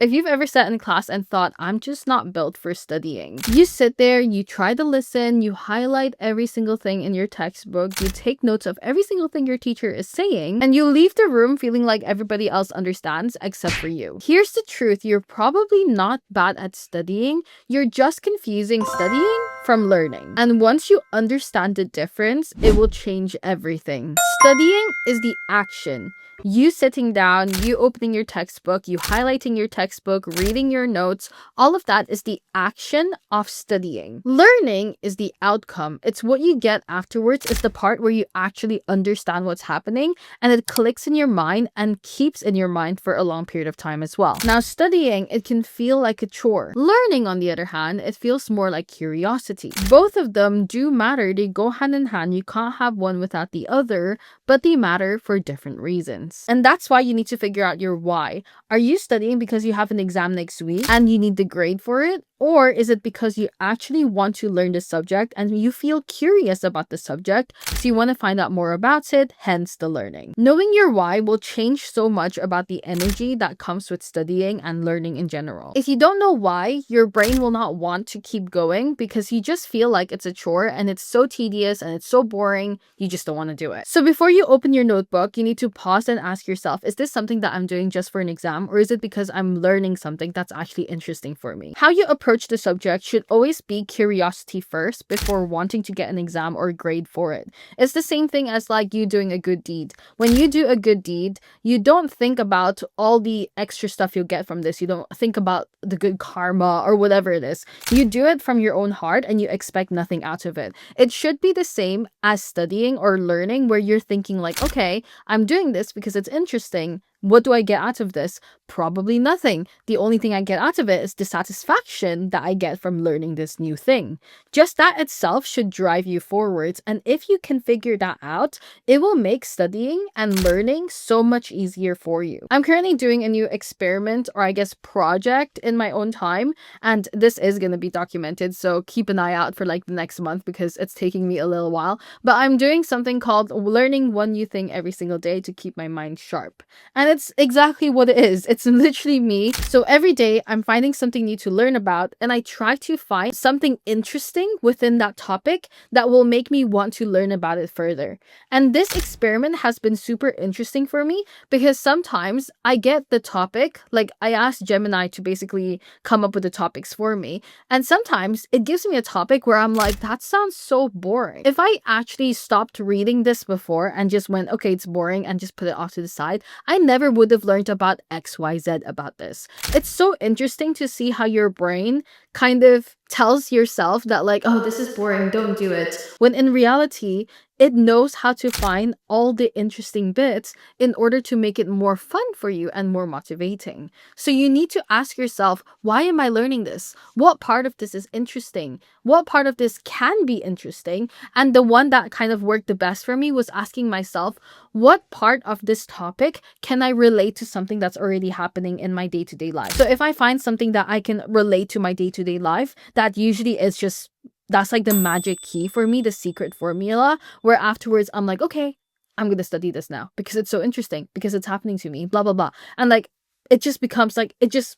If you've ever sat in class and thought, I'm just not built for studying. You sit there, you try to listen, you highlight every single thing in your textbook, you take notes of every single thing your teacher is saying, and you leave the room feeling like everybody else understands except for you. Here's the truth, you're probably not bad at studying, you're just confusing studying from learning. And once you understand the difference, it will change everything. Studying is the action. You sitting down, you opening your textbook, you highlighting your textbook, reading your notes, all of that is the action of studying. Learning is the outcome. It's what you get afterwards. It's the part where you actually understand what's happening and it clicks in your mind and keeps in your mind for a long period of time as well. Now, studying, it can feel like a chore. Learning, on the other hand, it feels more like curiosity. Both of them do matter. They go hand in hand. You can't have one without the other, but they matter for different reasons. And that's why you need to figure out your why. Are you studying because you have an exam next week and you need the grade for it? Or is it because you actually want to learn the subject and you feel curious about the subject, so you want to find out more about it, hence the learning? Knowing your why will change so much about the energy that comes with studying and learning in general. If you don't know why, your brain will not want to keep going because you just feel like it's a chore and it's so tedious and it's so boring, you just don't want to do it. So before you open your notebook, you need to pause and ask yourself, is this something that I'm doing just for an exam, or is it because I'm learning something that's actually interesting for me? How you approach the subject should always be curiosity first before wanting to get an exam or grade for it. It's the same thing as like you doing a good deed. When you do a good deed, you don't think about all the extra stuff you'll get from this. You don't think about the good karma or whatever it is. You do it from your own heart and you expect nothing out of it. It should be the same as studying or learning, where you're thinking like, okay, I'm doing this because it's interesting. What do I get out of this? Probably nothing. The only thing I get out of it is the satisfaction that I get from learning this new thing. Just that itself should drive you forwards. And if you can figure that out, it will make studying and learning so much easier for you. I'm currently doing a new experiment, or I guess project, in my own time. And this is going to be documented. So keep an eye out for like the next month because it's taking me a little while. But I'm doing something called learning one new thing every single day to keep my mind sharp. And it's exactly what it is. It's literally me. So every day I'm finding something new to learn about, and I try to find something interesting within that topic that will make me want to learn about it further. And this experiment has been super interesting for me because sometimes I get the topic, like I asked Gemini to basically come up with the topics for me. And sometimes it gives me a topic where I'm like, that sounds so boring. If I actually stopped reading this before and just went, okay, it's boring, and just put it off to the side, I never would have learned about XYZ about this. It's so interesting to see how your brain kind of tells yourself that like, oh, this is boring, don't do it. When in reality, it knows how to find all the interesting bits in order to make it more fun for you and more motivating. So you need to ask yourself, why am I learning this? What part of this is interesting? What part of this can be interesting? And the one that kind of worked the best for me was asking myself, what part of this topic can I relate to something that's already happening in my day-to-day life? So if I find something that I can relate to my day-to-day life, that usually is just, that's like the magic key for me, the secret formula, where afterwards I'm like, okay, I'm going to study this now because it's so interesting, because it's happening to me, blah, blah, blah. And like, it just becomes like, it just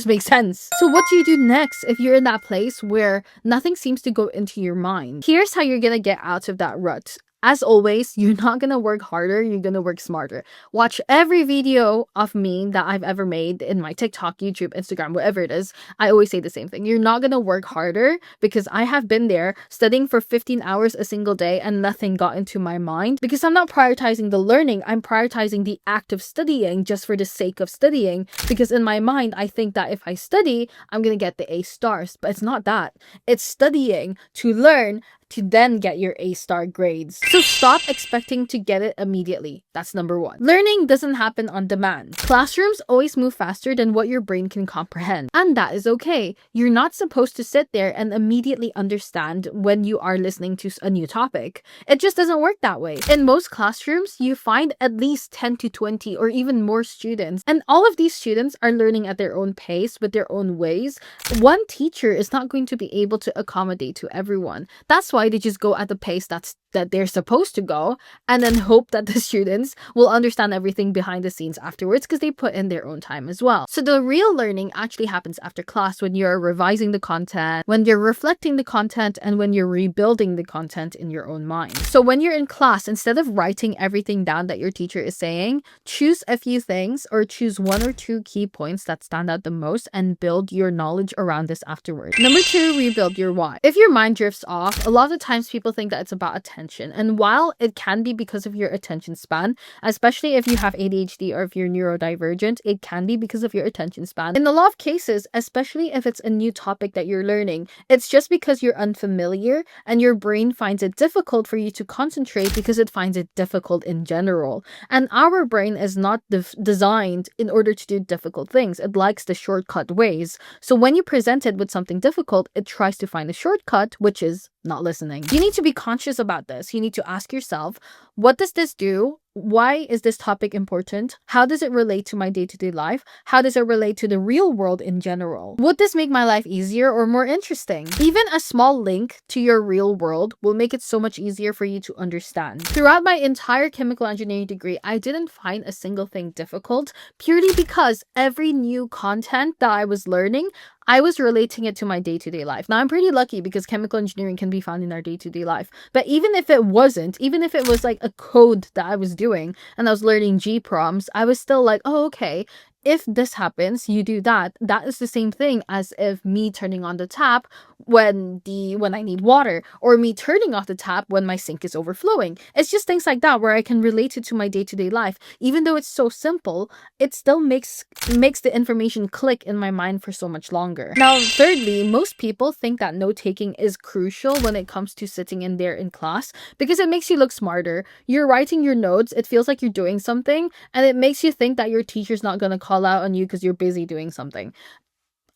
makes sense. So what do you do next if you're in that place where nothing seems to go into your mind? Here's how you're going to get out of that rut. As always, you're not going to work harder, you're going to work smarter. Watch every video of me that I've ever made in my TikTok, YouTube, Instagram, whatever it is. I always say the same thing. You're not going to work harder, because I have been there studying for 15 hours a single day and nothing got into my mind, because I'm not prioritizing the learning. I'm prioritizing the act of studying just for the sake of studying, because in my mind, I think that if I study, I'm going to get the A stars, but it's not that. It's studying to learn to then get your A-star grades. So stop expecting to get it immediately. That's number one. Learning doesn't happen on demand. Classrooms always move faster than what your brain can comprehend. And that is okay. You're not supposed to sit there and immediately understand when you are listening to a new topic. It just doesn't work that way. In most classrooms, you find at least 10 to 20 or even more students. And all of these students are learning at their own pace, with their own ways. One teacher is not going to be able to accommodate to everyone. That's that's why they just go at the pace that they're supposed to go, and then hope that the students will understand everything behind the scenes afterwards because they put in their own time as well. So the real learning actually happens after class, when you're revising the content, when you're reflecting the content, and when you're rebuilding the content in your own mind. So when you're in class, instead of writing everything down that your teacher is saying, choose a few things or choose 1 or 2 key points that stand out the most and build your knowledge around this afterwards. Number 2, rebuild your why. If your mind drifts off, a lot of the times people think that it's about attention. And while it can be because of your attention span, especially if you have ADHD or if you're neurodivergent, it can be because of your attention span. In a lot of cases, especially if it's a new topic that you're learning, it's just because you're unfamiliar and your brain finds it difficult for you to concentrate because it finds it difficult in general. And our brain is not designed in order to do difficult things. It likes the shortcut ways. So when you present it with something difficult, it tries to find a shortcut, which is not listening. You need to be conscious about this. You need to ask yourself, what does this do? Why is this topic important? How does it relate to my day-to-day life? How does it relate to the real world in general? Would this make my life easier or more interesting? Even a small link to your real world will make it so much easier for you to understand. Throughout my entire chemical engineering degree, I didn't find a single thing difficult, purely because every new content that I was learning, I was relating it to my day-to-day life. Now, I'm pretty lucky because chemical engineering can be found in our day-to-day life. But even if it wasn't, even if it was like a code that I was doing and I was learning G prompts, I was still like, oh, okay, if this happens, you do that. That is the same thing as if me turning on the tap when I need water, or me turning off the tap when my sink is overflowing. It's just things like that where I can relate it to my day-to-day life. Even though it's so simple, it still makes the information click in my mind for so much longer. Now, thirdly, most people think that note-taking is crucial when it comes to sitting in there in class because it makes you look smarter. You're writing your notes, it feels like you're doing something, and it makes you think that your teacher's not going to call out on you because you're busy doing something.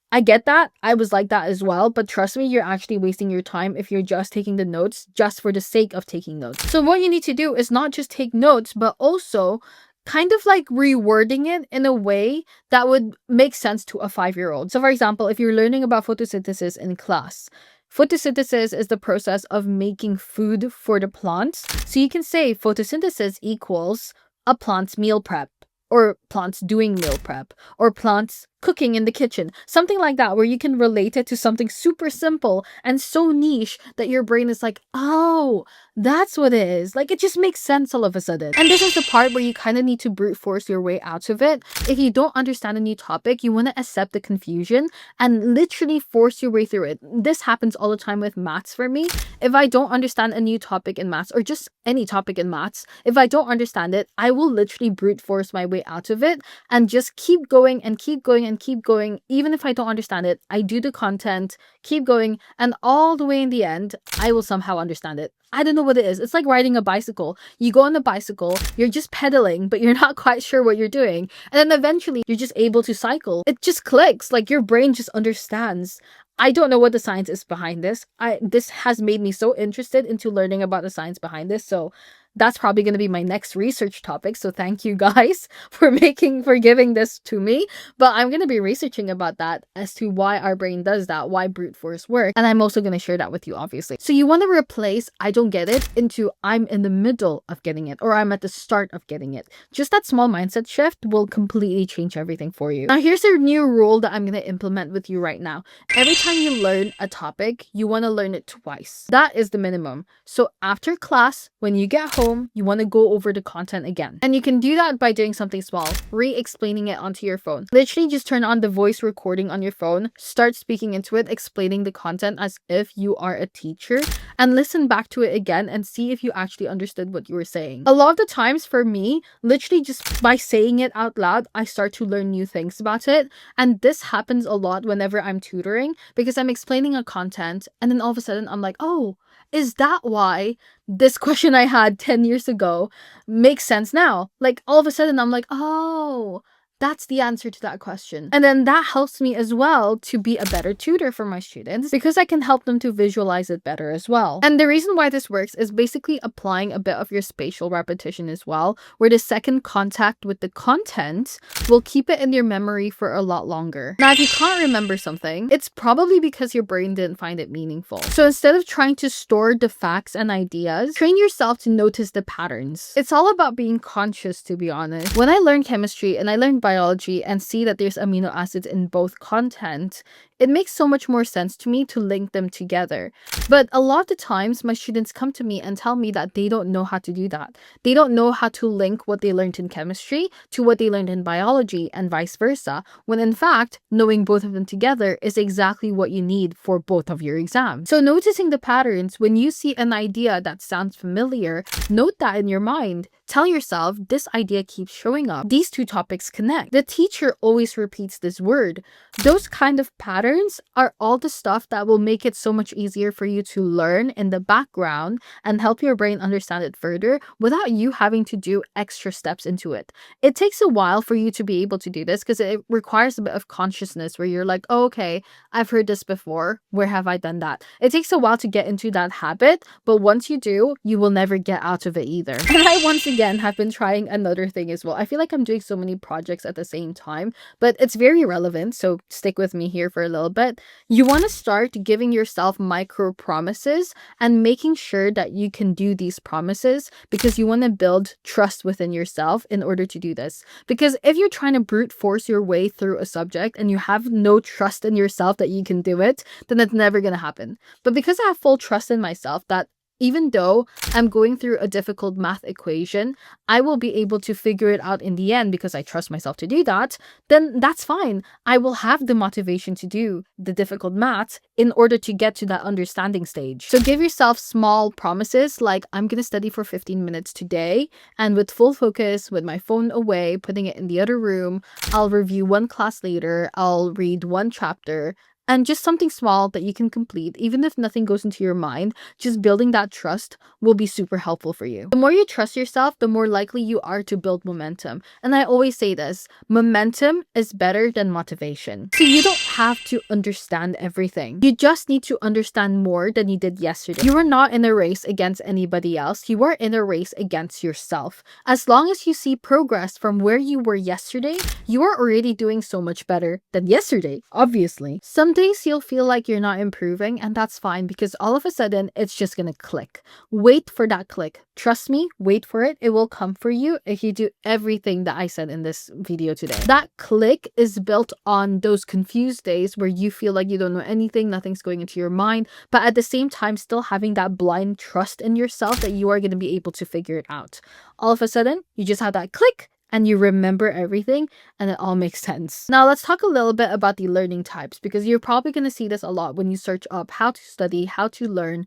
I get that. I was like that as well. But trust me, you're actually wasting your time if you're just taking the notes just for the sake of taking notes. So what you need to do is not just take notes, but also kind of like rewording it in a way that would make sense to a 5-year-old. So for example, if you're learning about photosynthesis in class, photosynthesis is the process of making food for the plants. So you can say photosynthesis equals a plant's meal prep, or plants doing meal prep, or plants cooking in the kitchen, something like that, where you can relate it to something super simple and so niche that your brain is like, oh, that's what it is. Like, it just makes sense all of a sudden. And this is the part where you kind of need to brute force your way out of it. If you don't understand a new topic, you want to accept the confusion and literally force your way through it. This happens all the time with maths for me. If I don't understand a new topic in maths, or just any topic in maths, if I don't understand it, I will literally brute force my way out of it and just keep going and keep going and keep going. Even if I don't understand it, I do the content, keep going, and all the way in the end, I will somehow understand it. I don't know what it is. It's like riding a bicycle. You go on a bicycle, you're just pedaling, but you're not quite sure what you're doing. And then eventually, you're just able to cycle. It just clicks. Like, your brain just understands. I don't know what the science is behind this. This has made me so interested into learning about the science behind this. So that's probably going to be my next research topic. So thank you guys for giving this to me. But I'm going to be researching about that as to why our brain does that, why brute force works. And I'm also going to share that with you, obviously. So you want to replace I don't get it into I'm in the middle of getting it, or I'm at the start of getting it. Just that small mindset shift will completely change everything for you. Now, here's a new rule that I'm going to implement with you right now. Every time you learn a topic, you want to learn it twice. That is the minimum. So after class, when you get home, you want to go over the content again. And you can do that by doing something small, re-explaining it onto your phone. Literally just turn on the voice recording on your phone, start speaking into it, explaining the content as if you are a teacher, and listen back to it again and see if you actually understood what you were saying. A lot of the times for me, literally just by saying it out loud, I start to learn new things about it. And this happens a lot whenever I'm tutoring, because I'm explaining a content and then all of a sudden I'm like, oh, is that why this question I had 10 years ago makes sense now? Like, all of a sudden I'm like, oh, That's the answer to that question. And then that helps me as well to be a better tutor for my students because I can help them to visualize it better as well. And the reason why this works is basically applying a bit of your spatial repetition as well, where the second contact with the content will keep it in your memory for a lot longer. Now, if you can't remember something, it's probably because your brain didn't find it meaningful. So instead of trying to store the facts and ideas, train yourself to notice the patterns. It's all about being conscious, to be honest. When I learned chemistry and I learned biology and see that there's amino acids in both content, it makes so much more sense to me to link them together. But a lot of the times, my students come to me and tell me that they don't know how to do that. They don't know how to link what they learned in chemistry to what they learned in biology and vice versa, when in fact, knowing both of them together is exactly what you need for both of your exams. So noticing the patterns, when you see an idea that sounds familiar, note that in your mind. Tell yourself, this idea keeps showing up. These two topics connect. The teacher always repeats this word. Those kind of patterns are all the stuff that will make it so much easier for you to learn in the background and help your brain understand it further without you having to do extra steps into it. It takes a while for you to be able to do this because it requires a bit of consciousness where you're like, oh, okay, I've heard this before. Where have I done that? It takes a while to get into that habit, but once you do, you will never get out of it either. And I once again have been trying another thing as well. I feel like I'm doing so many projects at the same time, but it's very relevant, so stick with me here for a little bit. You want to start giving yourself micro promises and making sure that you can do these promises because you want to build trust within yourself in order to do this. Because if you're trying to brute force your way through a subject and you have no trust in yourself that you can do it, then it's never going to happen. But because I have full trust in myself that even though I'm going through a difficult math equation, I will be able to figure it out in the end because I trust myself to do that, then that's fine. I will have the motivation to do the difficult maths in order to get to that understanding stage. So give yourself small promises like, I'm going to study for 15 minutes today, and with full focus, with my phone away, putting it in the other room, I'll review one class later, I'll read one chapter, and just something small that you can complete, even if nothing goes into your mind, just building that trust will be super helpful for you. The more you trust yourself, the more likely you are to build momentum. And I always say this, momentum is better than motivation. So you don't have to understand everything. You just need to understand more than you did yesterday. You are not in a race against anybody else. You are in a race against yourself. As long as you see progress from where you were yesterday, you are already doing so much better than yesterday, obviously. Some days you'll feel like you're not improving, and that's fine because all of a sudden it's just gonna click. Wait for that click. Trust me, wait for it. It will come for you if you do everything that I said in this video today. That click is built on those confused days where you feel like you don't know anything, nothing's going into your mind, but at the same time still having that blind trust in yourself that you are going to be able to figure it out. All of a sudden, you just have that click and you remember everything and it all makes sense. Now let's talk a little bit about the learning types because you're probably going to see this a lot when you search up how to study, how to learn.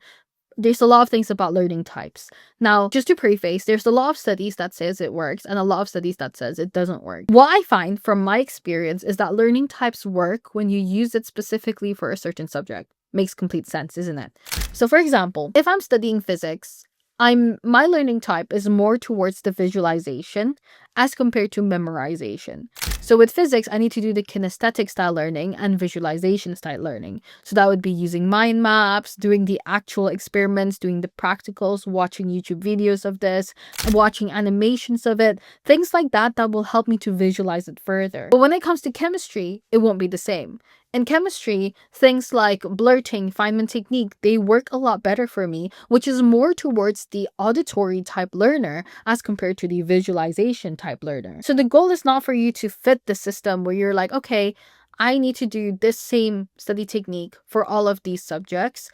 There's a lot of things about learning types. Now, just to preface, there's a lot of studies that says it works and a lot of studies that says it doesn't work. What I find from my experience is that learning types work when you use it specifically for a certain subject. Makes complete sense, isn't it? So for example, if I'm studying physics, my learning type is more towards the visualization as compared to memorization. So with physics, I need to do the kinesthetic style learning and visualization style learning. So that would be using mind maps, doing the actual experiments, doing the practicals, watching YouTube videos of this, watching animations of it, things like that that will help me to visualize it further. But when it comes to chemistry, it won't be the same. In chemistry, things like blurting, Feynman technique, they work a lot better for me, which is more towards the auditory type learner as compared to the visualization type learner. So the goal is not for you to fit the system where you're like, okay, I need to do this same study technique for all of these subjects.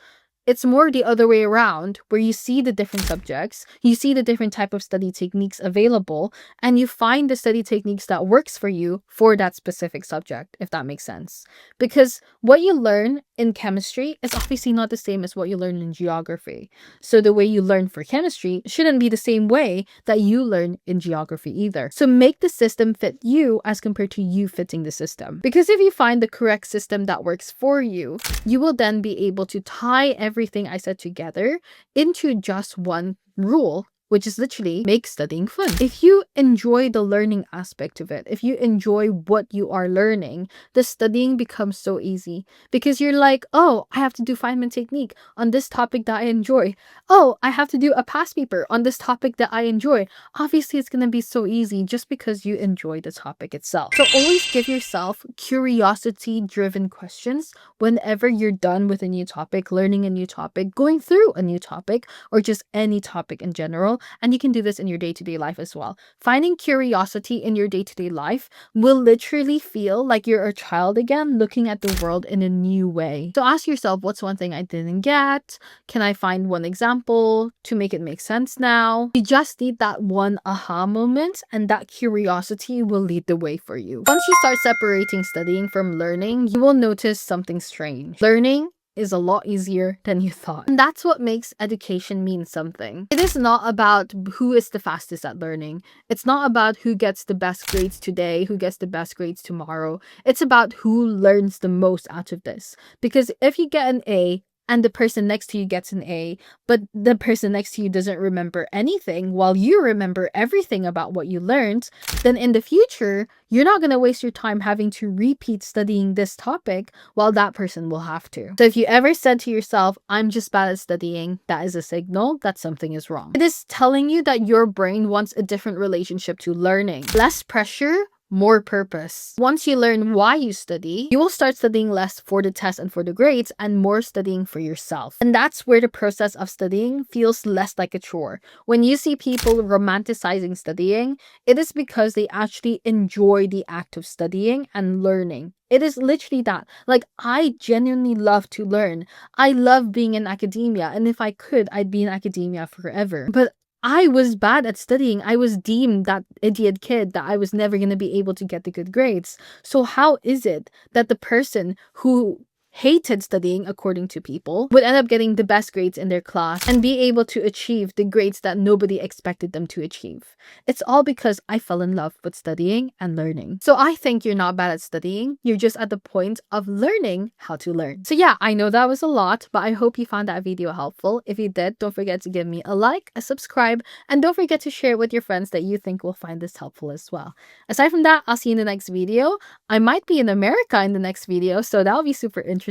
It's more the other way around, where you see the different subjects, you see the different type of study techniques available, and you find the study techniques that works for you for that specific subject, if that makes sense. Because what you learn in chemistry is obviously not the same as what you learn in geography. So the way you learn for chemistry shouldn't be the same way that you learn in geography either. So make the system fit you as compared to you fitting the system. Because if you find the correct system that works for you, you will then be able to tie everything I said together into just one rule which is literally make studying fun. If you enjoy the learning aspect of it, if you enjoy what you are learning, the studying becomes so easy because you're like, oh, I have to do Feynman technique on this topic that I enjoy. Oh, I have to do a past paper on this topic that I enjoy. Obviously, it's going to be so easy just because you enjoy the topic itself. So always give yourself curiosity-driven questions whenever you're done with a new topic, learning a new topic, going through a new topic, or just any topic in general. And you can do this in your day-to-day life as well. Finding curiosity in your day-to-day life will literally feel like you're a child again, looking at the world in a new way. So ask yourself, what's one thing I didn't get? Can I find one example to make it make sense now? You just need that one aha moment, and that curiosity will lead the way for you. Once you start separating studying from learning, you will notice something strange. Learning is a lot easier than you thought. And that's what makes education mean something. It is not about who is the fastest at learning. It's not about who gets the best grades today, who gets the best grades tomorrow. It's about who learns the most out of this. Because if you get an A, and the person next to you gets an A, but the person next to you doesn't remember anything while you remember everything about what you learned, then in the future, you're not going to waste your time having to repeat studying this topic while that person will have to. So if you ever said to yourself, I'm just bad at studying, that is a signal that something is wrong. It is telling you that your brain wants a different relationship to learning. Less pressure, more purpose. Once you learn why you study, you will start studying less for the test and for the grades and more studying for yourself. And that's where the process of studying feels less like a chore. When you see people romanticizing studying, it is because they actually enjoy the act of studying and learning. It is literally that. Like, I genuinely love to learn. I love being in academia, and if I could, I'd be in academia forever. But I was bad at studying. I was deemed that idiot kid that I was never going to be able to get the good grades. So how is it that the person who hated studying, according to people, would end up getting the best grades in their class and be able to achieve the grades that nobody expected them to achieve? It's all because I fell in love with studying and learning. So I think you're not bad at studying. You're just at the point of learning how to learn. So yeah, I know that was a lot, but I hope you found that video helpful. If you did, don't forget to give me a like, a subscribe, and don't forget to share it with your friends that you think will find this helpful as well. Aside from that, I'll see you in the next video. I might be in America in the next video, so that'll be super interesting.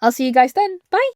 I'll see you guys then. Bye!